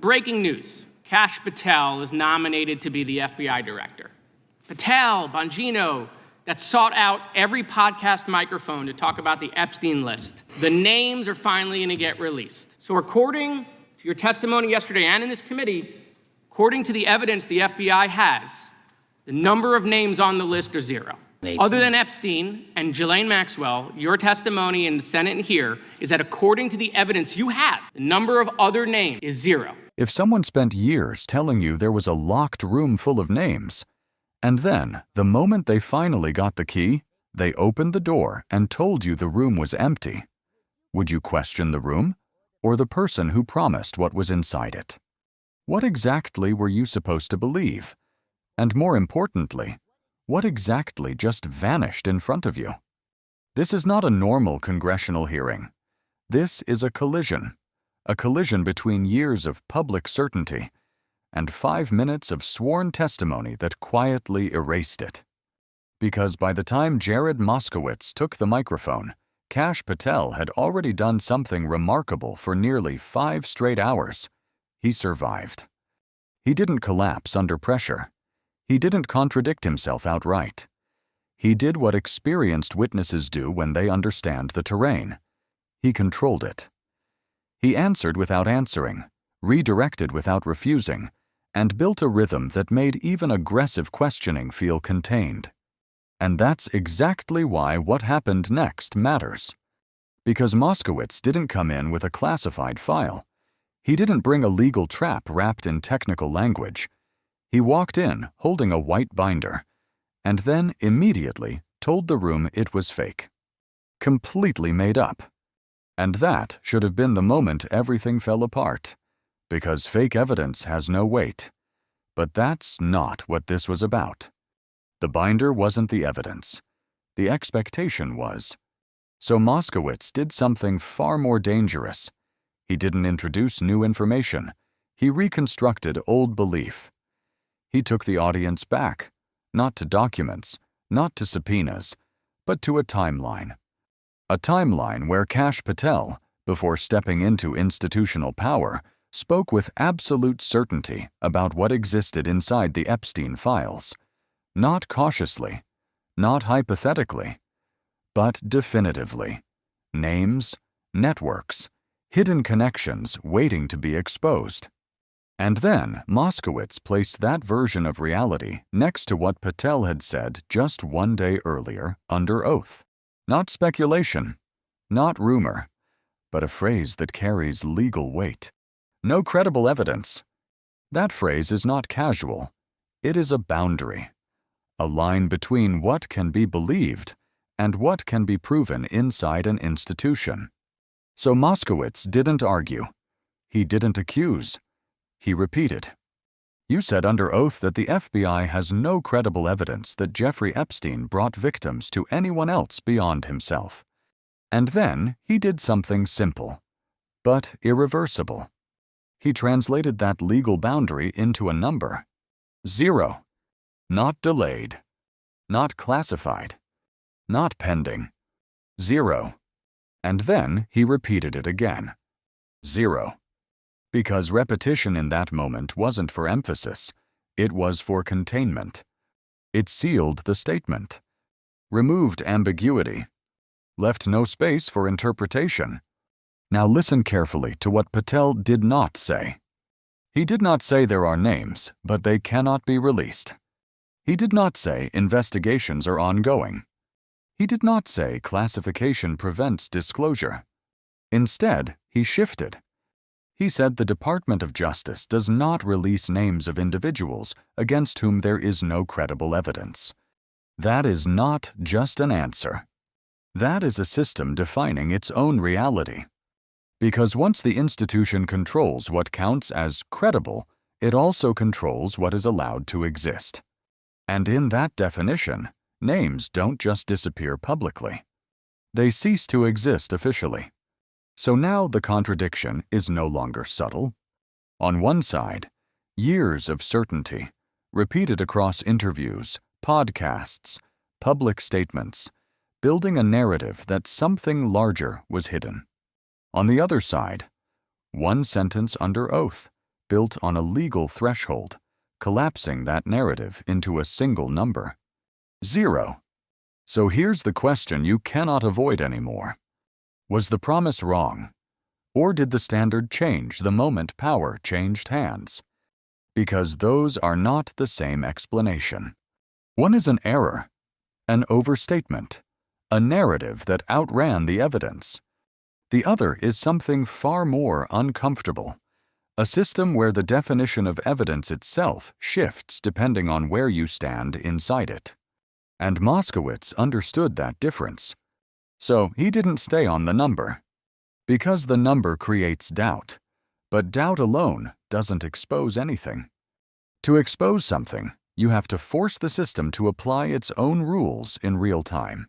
breaking news. Kash Patel is nominated to be the FBI director. Patel, Bongino, that sought out every podcast microphone to talk about the Epstein list. The names are finally going to get released. So according to your testimony yesterday and in this committee, according to the evidence the FBI has, the number of names on the list are zero. Other than Epstein and Ghislaine Maxwell, your testimony in the Senate and here is that according to the evidence you have, the number of other names is zero. If someone spent years telling you there was a locked room full of names, and then, the moment they finally got the key, they opened the door and told you the room was empty, would you question the room or the person who promised what was inside it? What exactly were you supposed to believe? And more importantly, what exactly just vanished in front of you? This is not a normal congressional hearing. This is a collision between years of public certainty and 5 minutes of sworn testimony that quietly erased it. Because by the time Jared Moskowitz took the microphone, Kash Patel had already done something remarkable for nearly 5 straight hours. He survived. He didn't collapse under pressure. He didn't contradict himself outright. He did what experienced witnesses do when they understand the terrain. He controlled it. He answered without answering, redirected without refusing, and built a rhythm that made even aggressive questioning feel contained. And that's exactly why what happened next matters. Because Moskowitz didn't come in with a classified file. He didn't bring a legal trap wrapped in technical language. He walked in holding a white binder, and then immediately told the room it was fake. Completely made up. And that should have been the moment everything fell apart, because fake evidence has no weight. But that's not what this was about. The binder wasn't the evidence. The expectation was. So Moskowitz did something far more dangerous. He didn't introduce new information. He reconstructed old belief. He took the audience back, not to documents, not to subpoenas, but to a timeline. A timeline where Kash Patel, before stepping into institutional power, spoke with absolute certainty about what existed inside the Epstein files. Not cautiously, not hypothetically, but definitively. Names, networks, hidden connections waiting to be exposed. And then Moskowitz placed that version of reality next to what Patel had said just 1 day earlier under oath. Not speculation, not rumor, but a phrase that carries legal weight. No credible evidence. That phrase is not casual. It is a boundary. A line between what can be believed and what can be proven inside an institution. So Moskowitz didn't argue. He didn't accuse. He repeated. You said under oath that the FBI has no credible evidence that Jeffrey Epstein brought victims to anyone else beyond himself. And then he did something simple, but irreversible. He translated that legal boundary into a number. 0. Not delayed. Not classified. Not pending. 0. And then he repeated it again. 0. Because repetition in that moment wasn't for emphasis, it was for containment. It sealed the statement, removed ambiguity, left no space for interpretation. Now listen carefully to what Patel did not say. He did not say there are names, but they cannot be released. He did not say investigations are ongoing. He did not say classification prevents disclosure. Instead, he shifted. He said the Department of Justice does not release names of individuals against whom there is no credible evidence. That is not just an answer. That is a system defining its own reality. Because once the institution controls what counts as credible, it also controls what is allowed to exist. And in that definition, names don't just disappear publicly. They cease to exist officially. So now the contradiction is no longer subtle. On one side, years of certainty, repeated across interviews, podcasts, public statements, building a narrative that something larger was hidden. On the other side, one sentence under oath, built on a legal threshold, collapsing that narrative into a single number. 0. So here's the question you cannot avoid anymore. Was the promise wrong? Or did the standard change the moment power changed hands? Because those are not the same explanation. One is an error, an overstatement, a narrative that outran the evidence. The other is something far more uncomfortable, a system where the definition of evidence itself shifts depending on where you stand inside it. And Moskowitz understood that difference. So he didn't stay on the number. Because the number creates doubt, but doubt alone doesn't expose anything. To expose something, you have to force the system to apply its own rules in real time.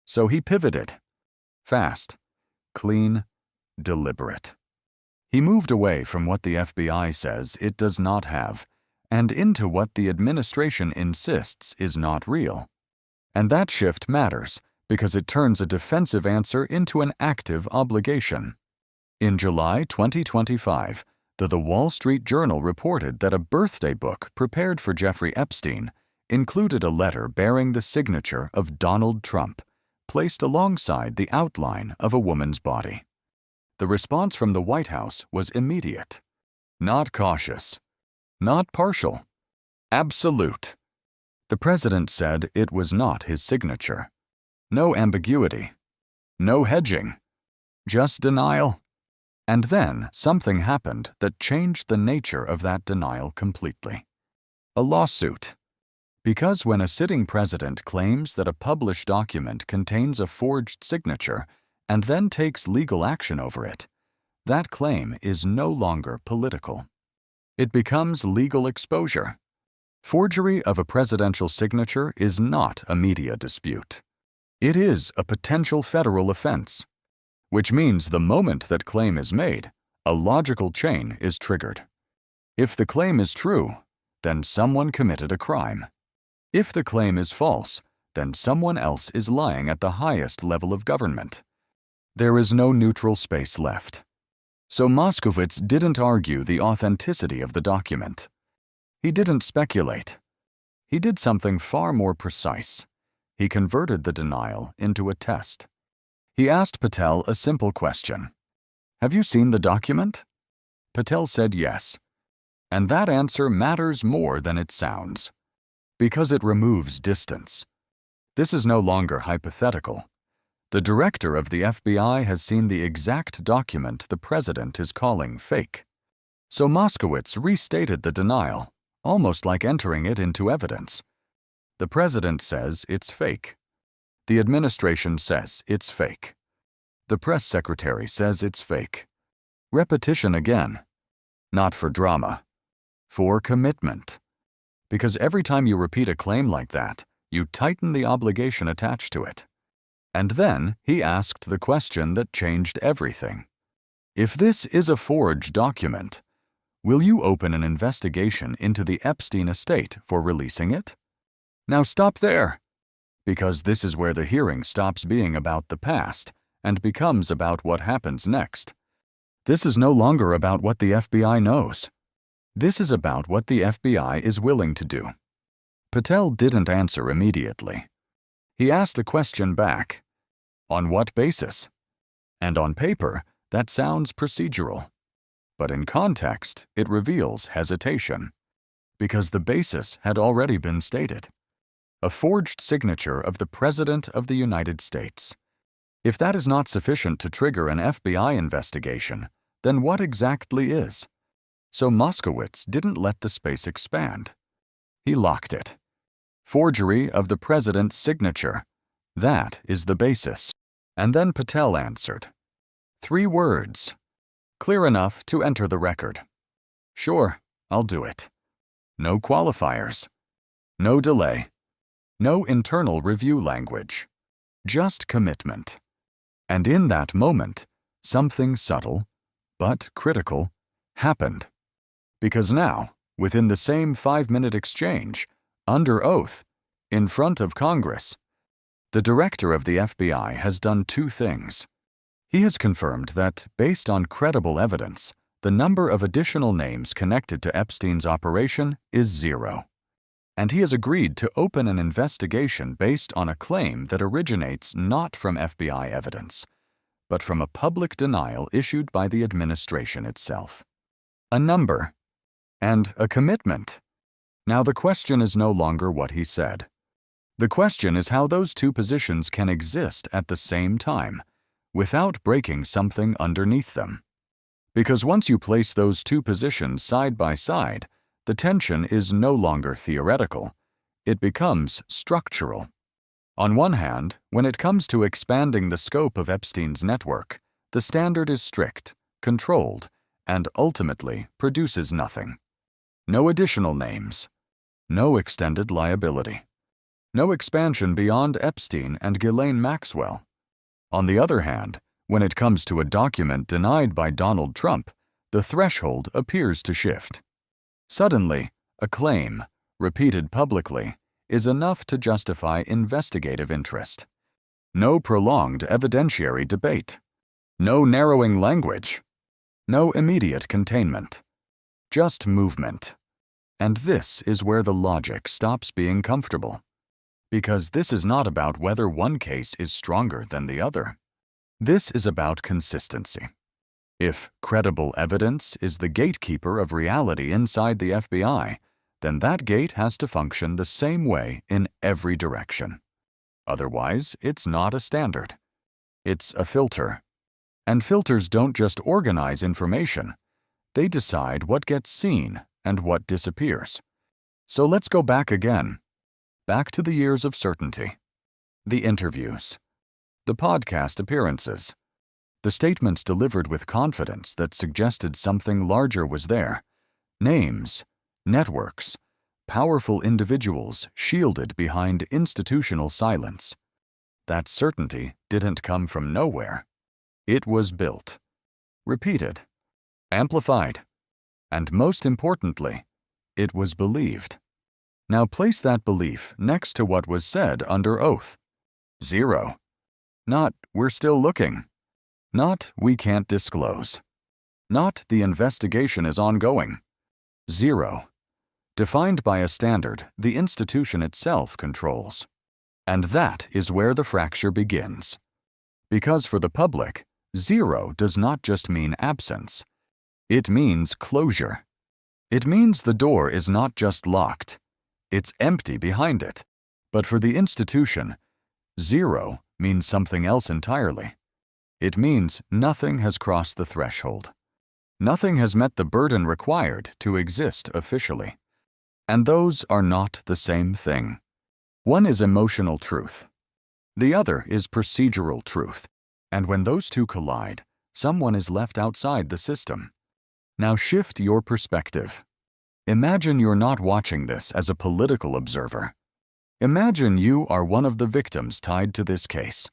So he pivoted. Fast, clean, deliberate. He moved away from what the FBI says it does not have and into what the administration insists is not real. And that shift matters because it turns a defensive answer into an active obligation. In July 2025, the Wall Street Journal reported that a birthday book prepared for Jeffrey Epstein included a letter bearing the signature of Donald Trump, placed alongside the outline of a woman's body. The response from the White House was immediate. Not cautious. Not partial. Absolute. The president said it was not his signature. No ambiguity. No hedging. Just denial. And then something happened that changed the nature of that denial completely. A lawsuit. Because when a sitting president claims that a published document contains a forged signature and then takes legal action over it, that claim is no longer political. It becomes legal exposure. Forgery of a presidential signature is not a media dispute. It is a potential federal offense, which means the moment that claim is made, a logical chain is triggered. If the claim is true, then someone committed a crime. If the claim is false, then someone else is lying at the highest level of government. There is no neutral space left. So Moskowitz didn't argue the authenticity of the document. He didn't speculate. He did something far more precise. He converted the denial into a test. He asked Patel a simple question. Have you seen the document? Patel said yes. And that answer matters more than it sounds. Because it removes distance. This is no longer hypothetical. The director of the FBI has seen the exact document the president is calling fake. So Moskowitz restated the denial, almost like entering it into evidence. The president says it's fake. The administration says it's fake. The press secretary says it's fake. Repetition again. Not for drama. For commitment. Because every time you repeat a claim like that, you tighten the obligation attached to it. And then he asked the question that changed everything. If this is a forged document, will you open an investigation into the Epstein estate for releasing it? Now stop there, because this is where the hearing stops being about the past and becomes about what happens next. This is no longer about what the FBI knows. This is about what the FBI is willing to do. Patel didn't answer immediately. He asked a question back. On what basis? And on paper, that sounds procedural. But in context, it reveals hesitation. Because the basis had already been stated. A forged signature of the President of the United States. If that is not sufficient to trigger an FBI investigation, then what exactly is? So Moskowitz didn't let the space expand. He locked it. Forgery of the president's signature. That is the basis. And then Patel answered. 3 words. Clear enough to enter the record. Sure, I'll do it. No qualifiers. No delay. No internal review language. Just commitment. And in that moment, something subtle, but critical, happened. Because now, within the same 5-minute exchange, under oath, in front of Congress, the director of the FBI has done 2 things. He has confirmed that, based on credible evidence, the number of additional names connected to Epstein's operation is 0. And he has agreed to open an investigation based on a claim that originates not from FBI evidence, but from a public denial issued by the administration itself. A number and a commitment. Now the question is no longer what he said. The question is how those two positions can exist at the same time, without breaking something underneath them. Because once you place those two positions side by side, the tension is no longer theoretical. It becomes structural. On one hand, when it comes to expanding the scope of Epstein's network, the standard is strict, controlled, and ultimately produces nothing. No additional names. No extended liability. No expansion beyond Epstein and Ghislaine Maxwell. On the other hand, when it comes to a document denied by Donald Trump, the threshold appears to shift. Suddenly, a claim, repeated publicly, is enough to justify investigative interest. No prolonged evidentiary debate. No narrowing language. No immediate containment. Just movement. And this is where the logic stops being comfortable. Because this is not about whether one case is stronger than the other. This is about consistency. If credible evidence is the gatekeeper of reality inside the FBI, then that gate has to function the same way in every direction. Otherwise, it's not a standard. It's a filter. And filters don't just organize information. They decide what gets seen and what disappears. So let's go back again. Back to the years of certainty. The interviews. The podcast appearances. The statements delivered with confidence that suggested something larger was there. Names, networks, powerful individuals shielded behind institutional silence. That certainty didn't come from nowhere. It was built, repeated, amplified, and most importantly, it was believed. Now place that belief next to what was said under oath. 0. Not, we're still looking. Not, we can't disclose. Not, the investigation is ongoing. 0. Defined by a standard the institution itself controls. And that is where the fracture begins. Because for the public, 0 does not just mean absence. It means closure. It means the door is not just locked. It's empty behind it. But for the institution, 0 means something else entirely. It means nothing has crossed the threshold. Nothing has met the burden required to exist officially. And those are not the same thing. One is emotional truth. The other is procedural truth. And when those two collide, someone is left outside the system. Now shift your perspective. Imagine you're not watching this as a political observer. Imagine you are one of the victims tied to this case.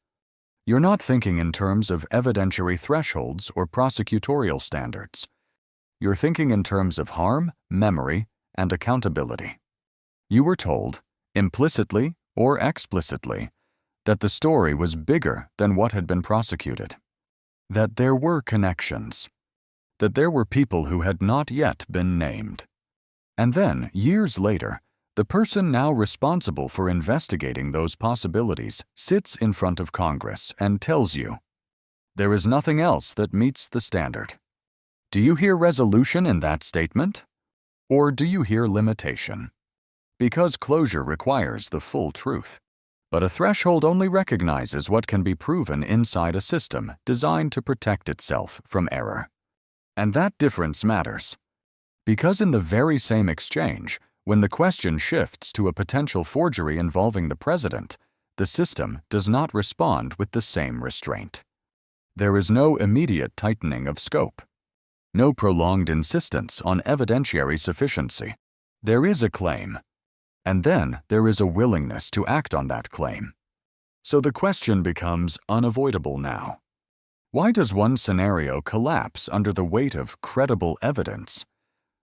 You're not thinking in terms of evidentiary thresholds or prosecutorial standards. You're thinking in terms of harm, memory, and accountability. You were told, implicitly or explicitly, that the story was bigger than what had been prosecuted. That there were connections. That there were people who had not yet been named. And then, years later, the person now responsible for investigating those possibilities sits in front of Congress and tells you, there is nothing else that meets the standard. Do you hear resolution in that statement? Or do you hear limitation? Because closure requires the full truth. But a threshold only recognizes what can be proven inside a system designed to protect itself from error. And that difference matters. Because in the very same exchange, when the question shifts to a potential forgery involving the president, the system does not respond with the same restraint. There is no immediate tightening of scope. No prolonged insistence on evidentiary sufficiency. There is a claim. And then there is a willingness to act on that claim. So the question becomes unavoidable now. Why does one scenario collapse under the weight of credible evidence,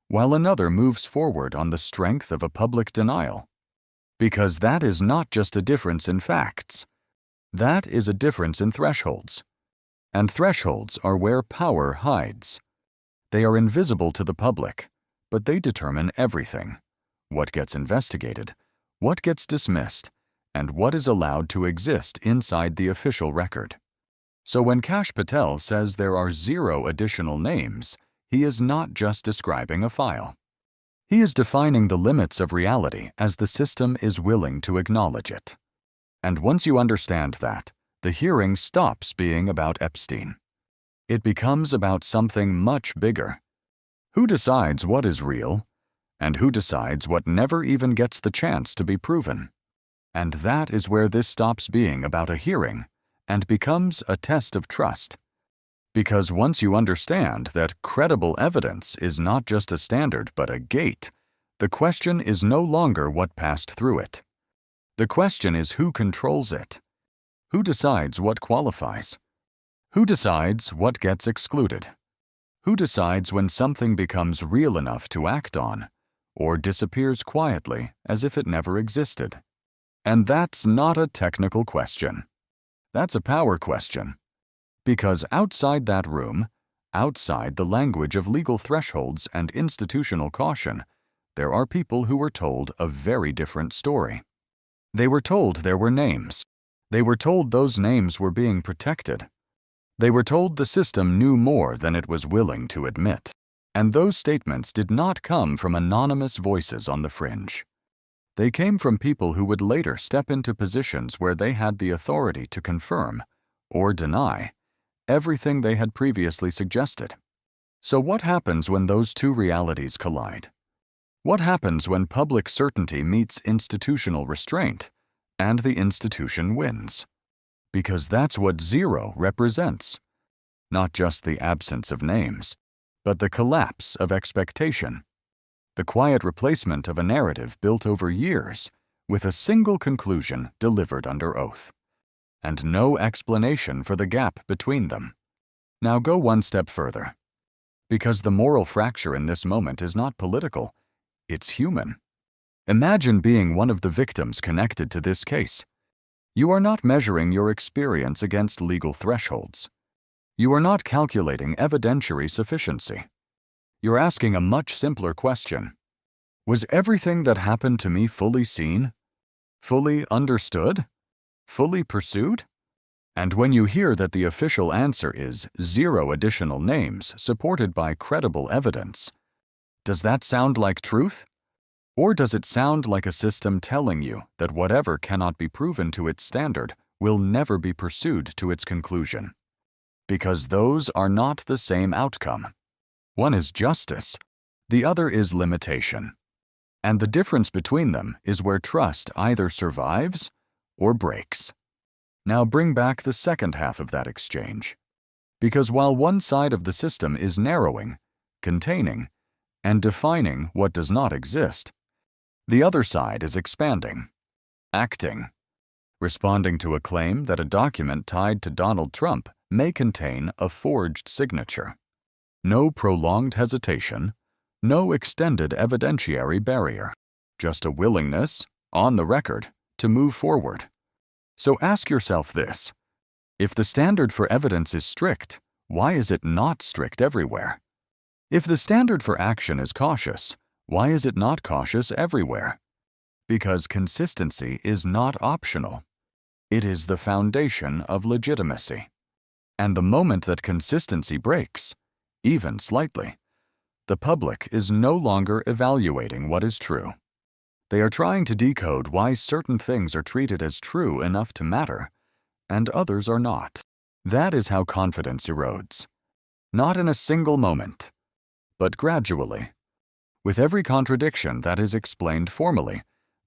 while another moves forward on the strength of a public denial? Because that is not just a difference in facts. That is a difference in thresholds. And thresholds are where power hides. They are invisible to the public, but they determine everything: what gets investigated, what gets dismissed, and what is allowed to exist inside the official record. So when Kash Patel says there are 0 additional names, he is not just describing a file. He is defining the limits of reality as the system is willing to acknowledge it. And once you understand that, the hearing stops being about Epstein. It becomes about something much bigger. Who decides what is real, and who decides what never even gets the chance to be proven? And that is where this stops being about a hearing and becomes a test of trust. Because once you understand that credible evidence is not just a standard but a gate, the question is no longer what passed through it. The question is who controls it. Who decides what qualifies? Who decides what gets excluded? Who decides when something becomes real enough to act on, or disappears quietly as if it never existed? And that's not a technical question. That's a power question. Because outside that room, outside the language of legal thresholds and institutional caution, there are people who were told a very different story. They were told there were names. They were told those names were being protected. They were told the system knew more than it was willing to admit. And those statements did not come from anonymous voices on the fringe. They came from people who would later step into positions where they had the authority to confirm, or deny, everything they had previously suggested. So what happens when those two realities collide? What happens when public certainty meets institutional restraint, and the institution wins? Because that's what 0 represents. Not just the absence of names, but the collapse of expectation. The quiet replacement of a narrative built over years with a single conclusion delivered under oath, and no explanation for the gap between them. Now go one step further. Because the moral fracture in this moment is not political, it's human. Imagine being one of the victims connected to this case. You are not measuring your experience against legal thresholds. You are not calculating evidentiary sufficiency. You're asking a much simpler question. Was everything that happened to me fully seen? Fully understood? Fully pursued? And when you hear that the official answer is 0 additional names supported by credible evidence, does that sound like truth? Or does it sound like a system telling you that whatever cannot be proven to its standard will never be pursued to its conclusion? Because those are not the same outcome. One is justice, the other is limitation. And the difference between them is where trust either survives or breaks. Now bring back the second half of that exchange. Because while one side of the system is narrowing, containing, and defining what does not exist, the other side is expanding, acting, responding to a claim that a document tied to Donald Trump may contain a forged signature. No prolonged hesitation, no extended evidentiary barrier, just a willingness, on the record, to move forward. So ask yourself this: if the standard for evidence is strict, why is it not strict everywhere? If the standard for action is cautious, why is it not cautious everywhere? Because consistency is not optional. It is the foundation of legitimacy. And the moment that consistency breaks, even slightly, the public is no longer evaluating what is true. They are trying to decode why certain things are treated as true enough to matter, and others are not. That is how confidence erodes. Not in a single moment, but gradually, with every contradiction that is explained formally,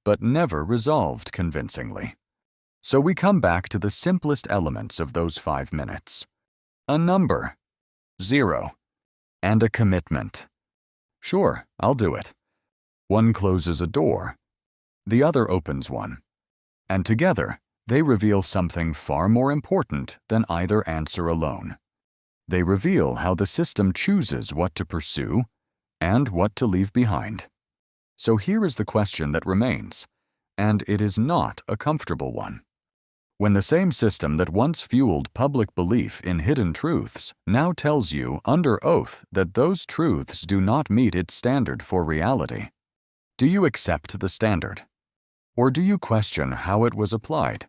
but never resolved convincingly. So we come back to the simplest elements of those 5 minutes. A number, 0, and a commitment. Sure, I'll do it. One closes a door, the other opens one, and together they reveal something far more important than either answer alone. They reveal how the system chooses what to pursue and what to leave behind. So here is the question that remains, and it is not a comfortable one. When the same system that once fueled public belief in hidden truths now tells you under oath that those truths do not meet its standard for reality. Do you accept the standard? Or do you question how it was applied?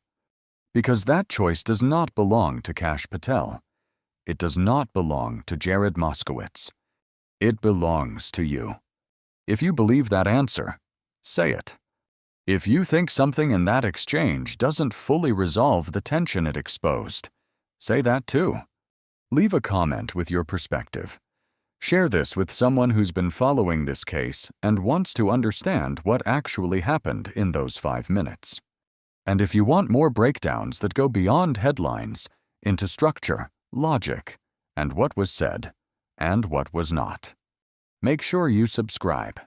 Because that choice does not belong to Kash Patel. It does not belong to Jared Moskowitz. It belongs to you. If you believe that answer, say it. If you think something in that exchange doesn't fully resolve the tension it exposed, say that too. Leave a comment with your perspective. Share this with someone who's been following this case and wants to understand what actually happened in those 5 minutes. And if you want more breakdowns that go beyond headlines into structure, logic, and what was said and what was not, make sure you subscribe.